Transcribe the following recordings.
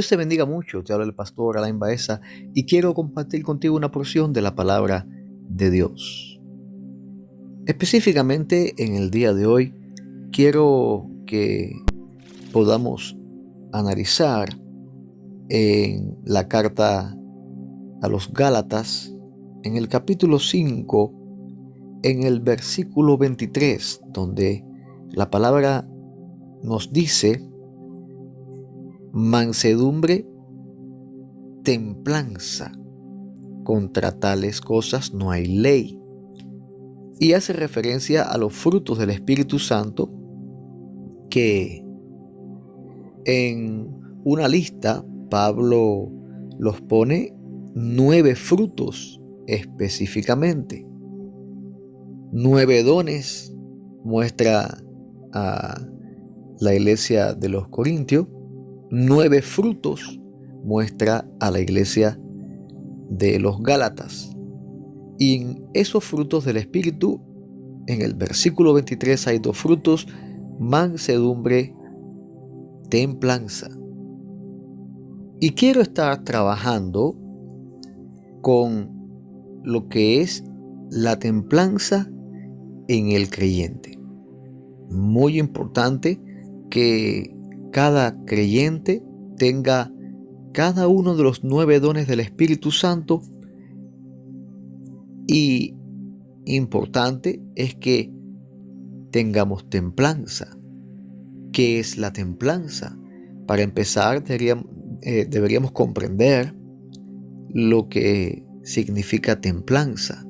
Dios te bendiga mucho. Te habla el pastor Alain Baeza y quiero compartir contigo una porción de la palabra de Dios. Específicamente en el día de hoy quiero que podamos analizar en la carta a los Gálatas, en el capítulo 5, en el versículo 23, donde la palabra nos dice: mansedumbre, templanza, contra tales cosas no hay ley. Y hace referencia a los frutos del Espíritu Santo, que en una lista Pablo los pone 9 frutos específicamente. 9 dones muestra a la iglesia de los Corintios. 9 frutos muestra a la iglesia de los Gálatas. Y en esos frutos del Espíritu, en el versículo 23 hay 2 frutos: mansedumbre, templanza. Y quiero estar trabajando con lo que es la templanza en el creyente. Muy importante que cada creyente tenga cada uno de los 9 dones del Espíritu Santo, y importante es que tengamos templanza. ¿Qué es la templanza? Para empezar, deberíamos comprender lo que significa templanza.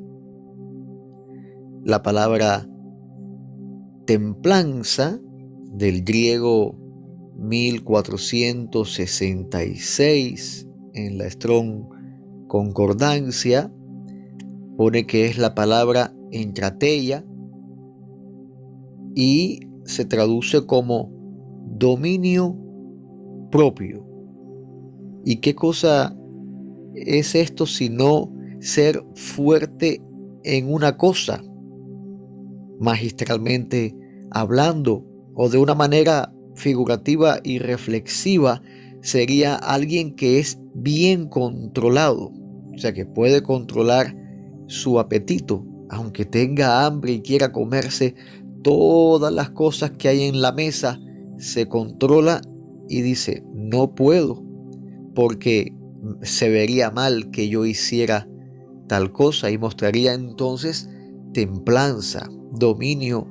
La palabra templanza, del griego 1466 en la Strong Concordancia, pone que es la palabra enkrateia y se traduce como dominio propio. ¿Y qué cosa es esto sino ser fuerte en una cosa? Magistralmente hablando, o de una manera figurativa y reflexiva, sería alguien que es bien controlado, o sea, que puede controlar su apetito, aunque tenga hambre y quiera comerse todas las cosas que hay en la mesa. Se controla y dice: no puedo, porque se vería mal que yo hiciera tal cosa, y mostraría entonces templanza, dominio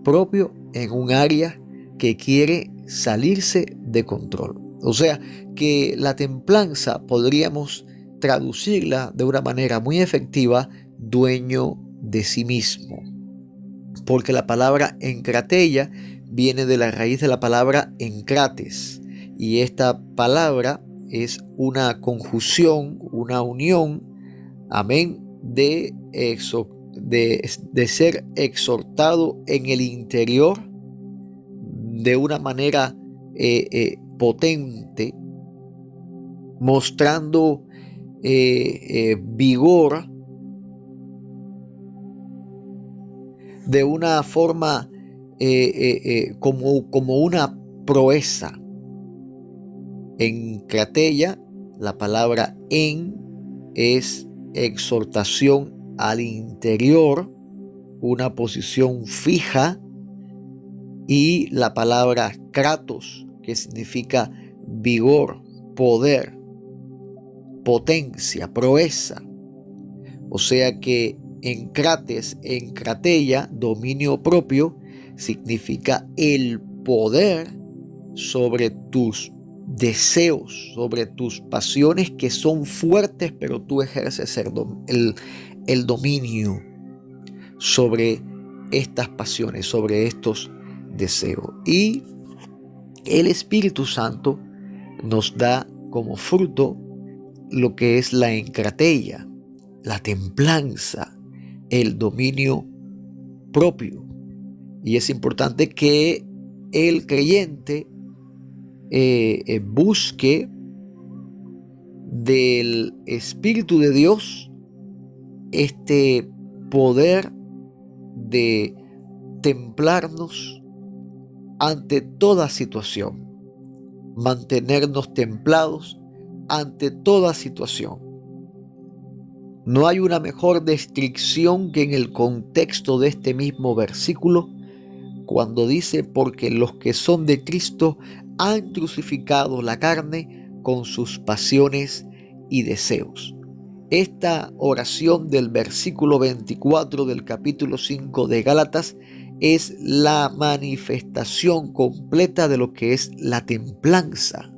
propio en un área que quiere salirse de control. O sea que la templanza podríamos traducirla de una manera muy efectiva: dueño de sí mismo, porque la palabra enkrateia viene de la raíz de la palabra encrates, y esta palabra es una conjunción, una unión, amén, de ser exhortado en el interior de una manera potente, mostrando vigor de una forma como una proeza. En krateia, la palabra en es exhortación al interior, una posición fija, y la palabra kratos, que significa vigor, poder, potencia, proeza. O sea que enkrateia, dominio propio, significa el poder sobre tus deseos, sobre tus pasiones que son fuertes, pero tú ejerces el dominio sobre estas pasiones, sobre estos deseos. Y el Espíritu Santo nos da como fruto lo que es la enkrateia, la templanza, el dominio propio. Y es importante que el creyente busque del Espíritu de Dios este poder de templarnos ante toda situación. mantenernos templados ante toda situación. No hay una mejor descripción que en el contexto de este mismo versículo, cuando dice: porque los que son de Cristo han crucificado la carne con sus pasiones y deseos. Esta oración del versículo 24 del capítulo 5 de Gálatas es la manifestación completa de lo que es la templanza.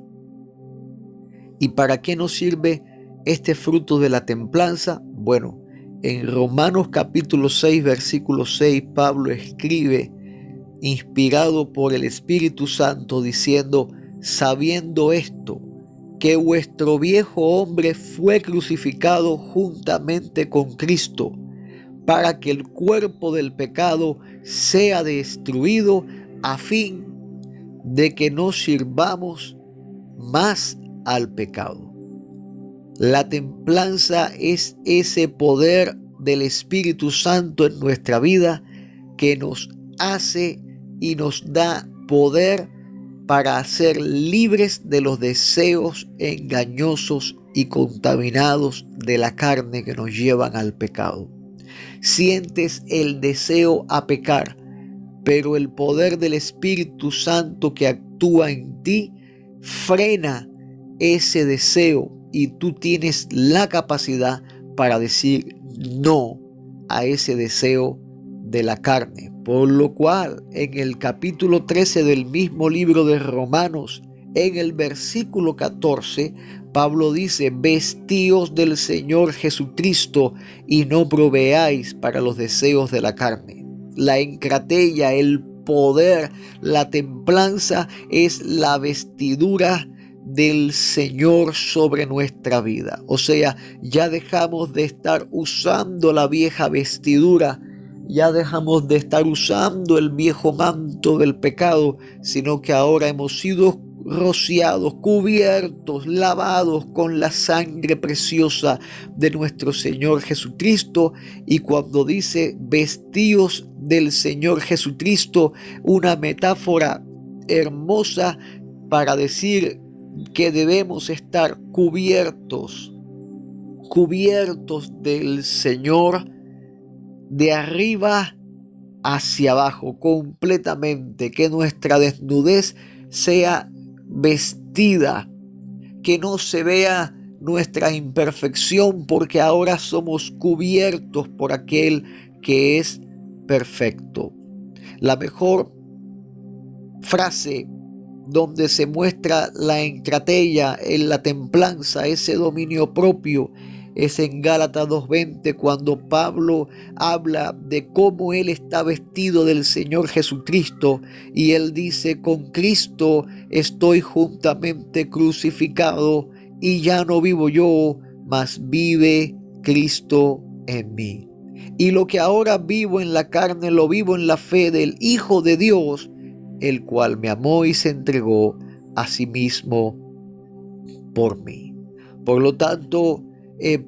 ¿Y para qué nos sirve este fruto de la templanza? Bueno, en Romanos capítulo 6, versículo 6, Pablo escribe, inspirado por el Espíritu Santo, diciendo: sabiendo esto, que vuestro viejo hombre fue crucificado juntamente con Cristo, para que el cuerpo del pecado sea destruido, a fin de que no sirvamos más al pecado. La templanza es ese poder del Espíritu Santo en nuestra vida que nos hace y nos da poder para ser libres de los deseos engañosos y contaminados de la carne que nos llevan al pecado. Sientes el deseo a pecar, pero el poder del Espíritu Santo que actúa en ti frena ese deseo y tú tienes la capacidad para decir no a ese deseo de la carne. Por lo cual, en el capítulo 13 del mismo libro de Romanos, en el versículo 14, Pablo dice: vestíos del Señor Jesucristo y no proveáis para los deseos de la carne. La encratella, el poder, la templanza es la vestidura del Señor sobre nuestra vida. O sea, ya dejamos de estar usando la vieja vestidura, ya dejamos de estar usando el viejo manto del pecado, sino que ahora hemos sido rociados, cubiertos, lavados con la sangre preciosa de nuestro Señor Jesucristo. Y cuando dice vestíos del Señor Jesucristo, una metáfora hermosa para decir que debemos estar cubiertos del Señor de arriba hacia abajo completamente, que nuestra desnudez sea vestida, que no se vea nuestra imperfección, porque ahora somos cubiertos por aquel que es perfecto. La mejor frase donde se muestra la encratella, en la templanza, ese dominio propio, es en Gálatas 2:20, cuando Pablo habla de cómo él está vestido del Señor Jesucristo, y él dice: con Cristo estoy juntamente crucificado, y ya no vivo yo, mas vive Cristo en mí. Y lo que ahora vivo en la carne, lo vivo en la fe del Hijo de Dios, el cual me amó y se entregó a sí mismo por mí. Por lo tanto,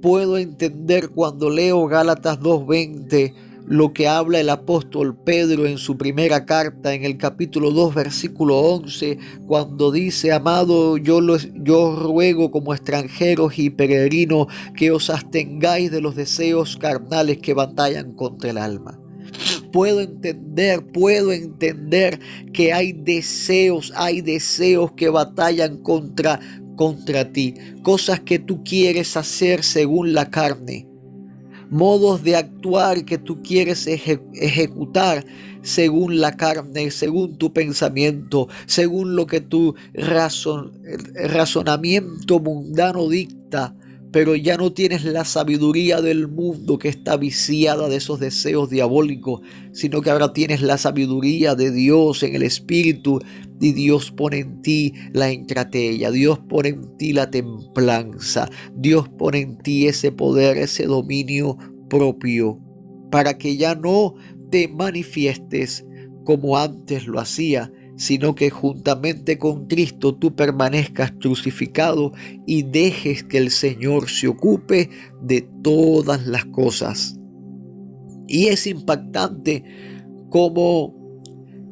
puedo entender cuando leo Gálatas 2:20 lo que habla el apóstol Pedro en su primera carta, en el capítulo 2, versículo 11, cuando dice: amado, yo ruego como extranjeros y peregrinos que os abstengáis de los deseos carnales que batallan contra el alma. Puedo entender que hay deseos que batallan contra ti, cosas que tú quieres hacer según la carne, modos de actuar que tú quieres ejecutar según la carne, según tu pensamiento, según lo que tu razonamiento mundano dicta. Pero ya no tienes la sabiduría del mundo que está viciada de esos deseos diabólicos, sino que ahora tienes la sabiduría de Dios en el Espíritu, y Dios pone en ti la encratella, Dios pone en ti la templanza, Dios pone en ti ese poder, ese dominio propio, para que ya no te manifiestes como antes lo hacía, sino que juntamente con Cristo tú permanezcas crucificado y dejes que el Señor se ocupe de todas las cosas. Y es impactante cómo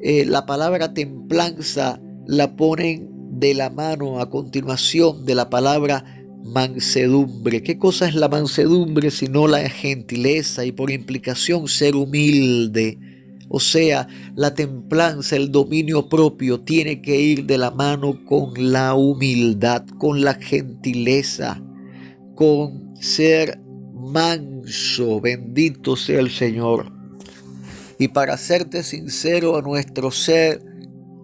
la palabra templanza la ponen de la mano a continuación de la palabra mansedumbre. ¿Qué cosa es la mansedumbre sino la gentileza y por implicación ser humilde? O sea, la templanza, el dominio propio tiene que ir de la mano con la humildad, con la gentileza, con ser manso. Bendito sea el Señor. Y para serte sincero, a nuestro ser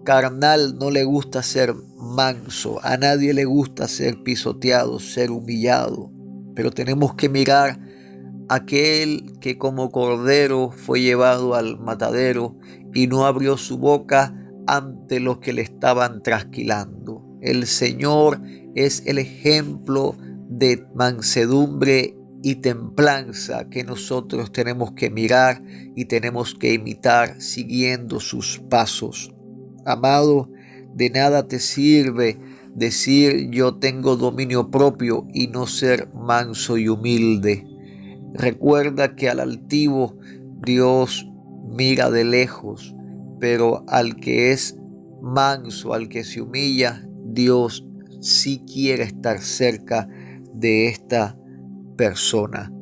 carnal no le gusta ser manso, a nadie le gusta ser pisoteado, ser humillado, pero tenemos que mirar a aquel que como cordero fue llevado al matadero y no abrió su boca ante los que le estaban trasquilando. El Señor es el ejemplo de mansedumbre y templanza que nosotros tenemos que mirar y tenemos que imitar siguiendo sus pasos. Amado, de nada te sirve decir yo tengo dominio propio y no ser manso y humilde. Recuerda que al altivo Dios mira de lejos, pero al que es manso, al que se humilla, Dios sí quiere estar cerca de esta persona.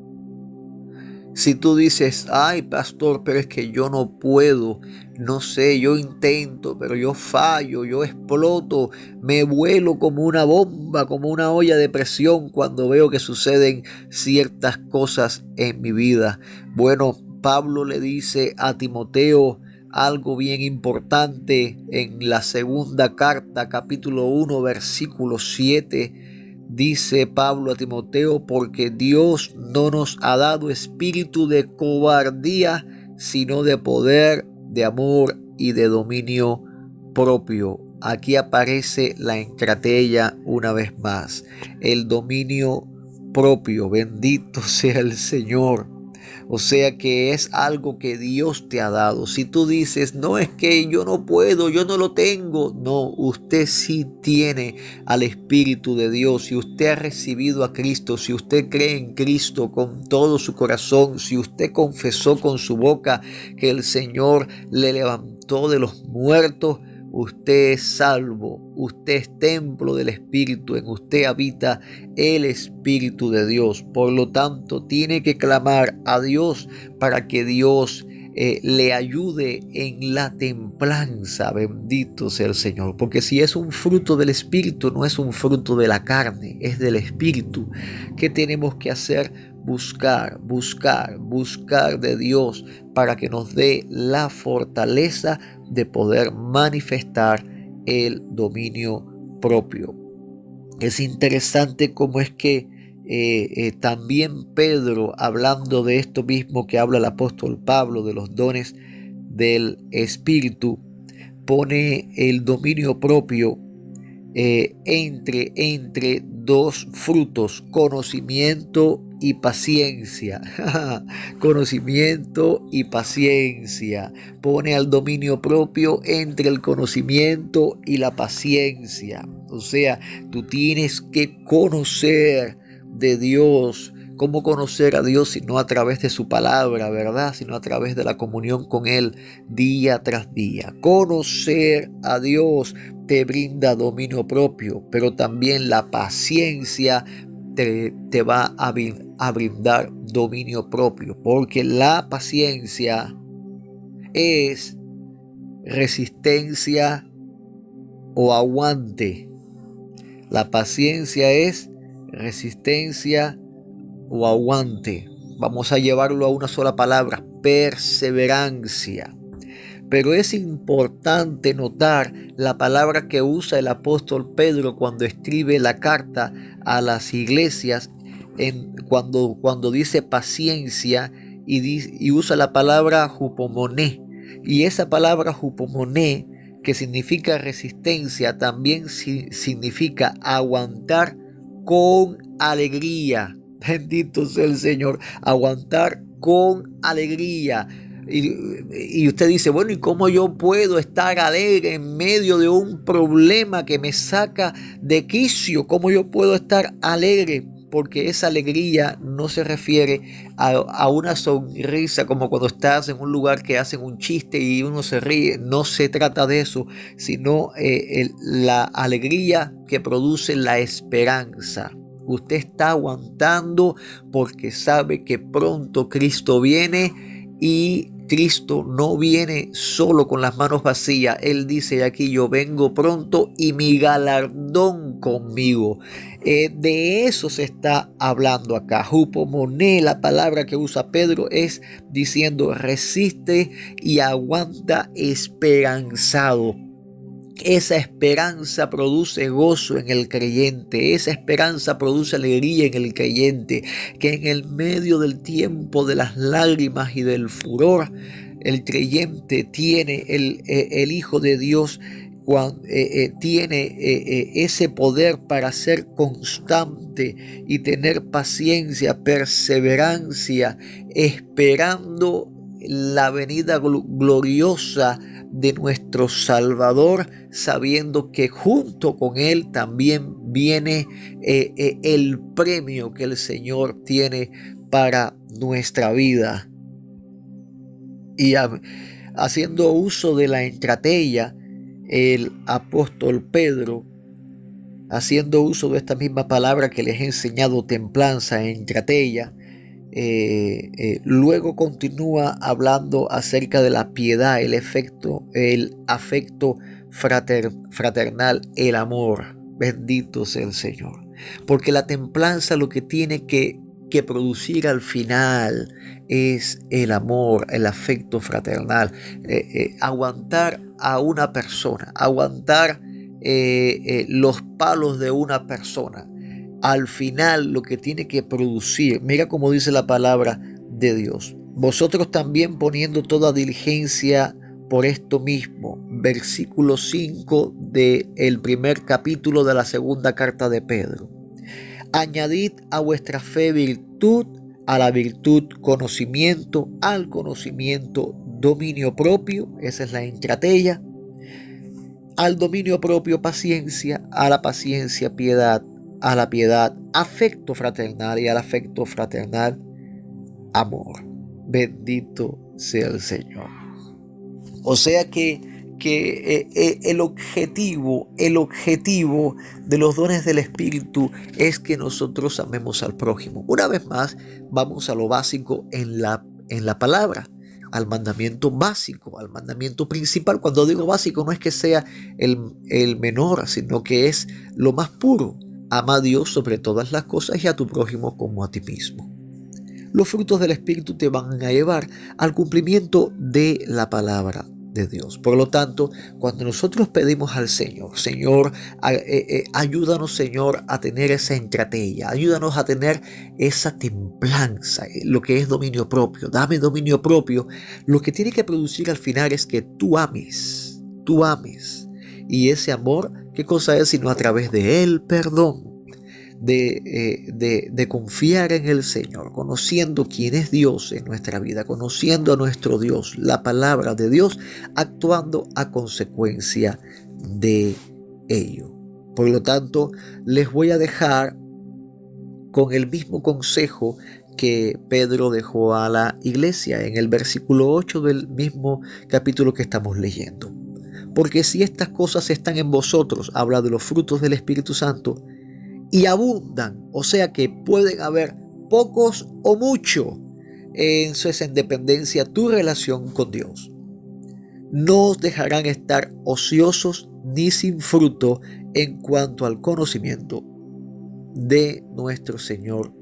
Si tú dices, ay pastor, pero es que yo no puedo, no sé, yo intento, pero yo fallo, yo exploto, me vuelo como una bomba, como una olla de presión cuando veo que suceden ciertas cosas en mi vida. Bueno, Pablo le dice a Timoteo algo bien importante en la segunda carta, capítulo 1, versículo 7. Dice Pablo a Timoteo, porque Dios no nos ha dado espíritu de cobardía, sino de poder, de amor y de dominio propio. Aquí aparece la encratella una vez más, el dominio propio. Bendito sea el Señor. O sea que es algo que Dios te ha dado. Si tú dices, no, es que yo no puedo, yo no lo tengo. No, usted sí tiene al Espíritu de Dios. Si usted ha recibido a Cristo, si usted cree en Cristo con todo su corazón, si usted confesó con su boca que el Señor le levantó de los muertos, usted es salvo, usted es templo del Espíritu, en usted habita el Espíritu de Dios. Por lo tanto, tiene que clamar a Dios para que Dios le ayude en la templanza. Bendito sea el Señor, porque si es un fruto del Espíritu, no es un fruto de la carne, es del Espíritu. ¿Qué tenemos que hacer? Buscar de Dios para que nos dé la fortaleza de poder manifestar el dominio propio. Es interesante cómo es que también Pedro, hablando de esto mismo que habla el apóstol Pablo, de los dones del Espíritu, pone el dominio propio entre dos frutos, conocimiento y paciencia. Conocimiento y paciencia. Pone al dominio propio entre el conocimiento y la paciencia. O sea, tú tienes que conocer de Dios. ¿Cómo conocer a Dios si no a través de su palabra, verdad? Sino a través de la comunión con Él día tras día. Conocer a Dios te brinda dominio propio, pero también la paciencia te va a brindar dominio propio, porque la paciencia es resistencia o aguante. La paciencia es resistencia o aguante. Vamos a llevarlo a una sola palabra: perseverancia. Pero es importante notar la palabra que usa el apóstol Pedro cuando escribe la carta a las iglesias, cuando dice paciencia y usa la palabra hupomoné. Y esa palabra hupomoné, que significa resistencia, también significa aguantar con alegría. Bendito sea el Señor, aguantar con alegría. Y usted dice, bueno, ¿y cómo yo puedo estar alegre en medio de un problema que me saca de quicio? ¿Cómo yo puedo estar alegre? porque esa alegría no se refiere a una sonrisa como cuando estás en un lugar que hacen un chiste y uno se ríe. No se trata de eso, sino la alegría que produce la esperanza. Usted está aguantando porque sabe que pronto Cristo viene, y Cristo no viene solo con las manos vacías. Él dice aquí: yo vengo pronto y mi galardón conmigo. De eso se está hablando acá. Hupomoné, la palabra que usa Pedro, es diciendo: resiste y aguanta esperanzado. Esa esperanza produce gozo en el creyente, esa esperanza produce alegría en el creyente, que en el medio del tiempo de las lágrimas y del furor, el creyente tiene, el Hijo de Dios tiene ese poder para ser constante y tener paciencia, perseverancia, esperando la venida gloriosa de nuestro Salvador, sabiendo que junto con Él también viene el premio que el Señor tiene para nuestra vida. Y haciendo uso de la entratella, el apóstol Pedro, haciendo uso de esta misma palabra que les he enseñado, templanza, entratella, luego continúa hablando acerca de la piedad, el afecto fraternal, el amor. Bendito sea el Señor. Porque la templanza lo que tiene que producir al final es el amor, el afecto fraternal. Aguantar a una persona, aguantar los palos de una persona. Al final lo que tiene que producir, mira cómo dice la palabra de Dios: vosotros también poniendo toda diligencia por esto mismo. Versículo 5 del primer capítulo de la segunda carta de Pedro. Añadid a vuestra fe virtud, a la virtud conocimiento, al conocimiento dominio propio, esa es la entratella, al dominio propio paciencia, a la paciencia piedad, a la piedad afecto fraternal, y al afecto fraternal amor. Bendito sea el Señor. O sea que el objetivo de los dones del Espíritu es que nosotros amemos al prójimo. Una vez más, vamos a lo básico en la palabra, al mandamiento básico, al mandamiento principal. Cuando digo básico, no es que sea el menor, sino que es lo más puro. Ama a Dios sobre todas las cosas y a tu prójimo como a ti mismo. Los frutos del Espíritu te van a llevar al cumplimiento de la palabra de Dios. Por lo tanto, cuando nosotros pedimos al Señor: Señor, ayúdanos, Señor, a tener esa entratella, ayúdanos a tener esa templanza, lo que es dominio propio, dame dominio propio, lo que tiene que producir al final es que tú ames. Y ese amor, ¿qué cosa es sino a través del perdón? De confiar en el Señor, conociendo quién es Dios en nuestra vida, conociendo a nuestro Dios, la palabra de Dios, actuando a consecuencia de ello. Por lo tanto, les voy a dejar con el mismo consejo que Pedro dejó a la iglesia en el versículo 8 del mismo capítulo que estamos leyendo. Porque si estas cosas están en vosotros, habla de los frutos del Espíritu Santo, y abundan, o sea que pueden haber pocos o mucho, eso es en dependencia tu relación con Dios. No os dejarán estar ociosos ni sin fruto en cuanto al conocimiento de nuestro Señor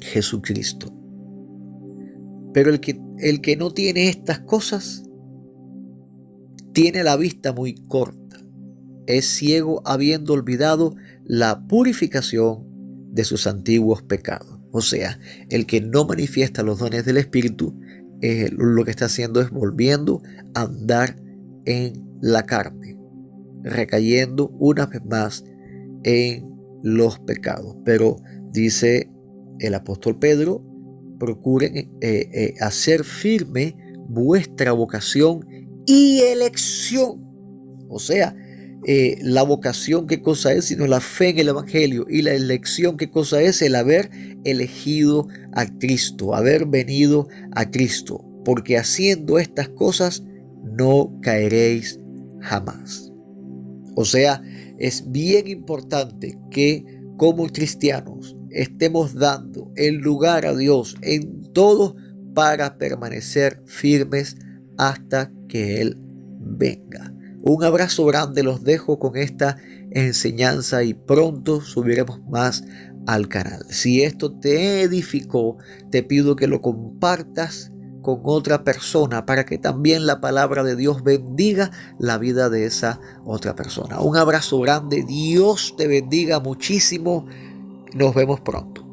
Jesucristo. Pero el que no tiene estas cosas tiene la vista muy corta. Es ciego habiendo olvidado la purificación de sus antiguos pecados. O sea, el que no manifiesta los dones del Espíritu, lo que está haciendo es volviendo a andar en la carne, recayendo una vez más en los pecados. Pero dice el apóstol Pedro: procuren hacer firme vuestra vocación y elección. O sea, la vocación qué cosa es, sino la fe en el Evangelio, y la elección qué cosa es, el haber elegido a Cristo, haber venido a Cristo, porque haciendo estas cosas no caeréis jamás. O sea, es bien importante que como cristianos estemos dando el lugar a Dios en todo para permanecer firmes hasta que Él venga. Un abrazo grande, los dejo con esta enseñanza y pronto subiremos más al canal. Si esto te edificó, te pido que lo compartas con otra persona para que también la palabra de Dios bendiga la vida de esa otra persona. Un abrazo grande, Dios te bendiga muchísimo, nos vemos pronto.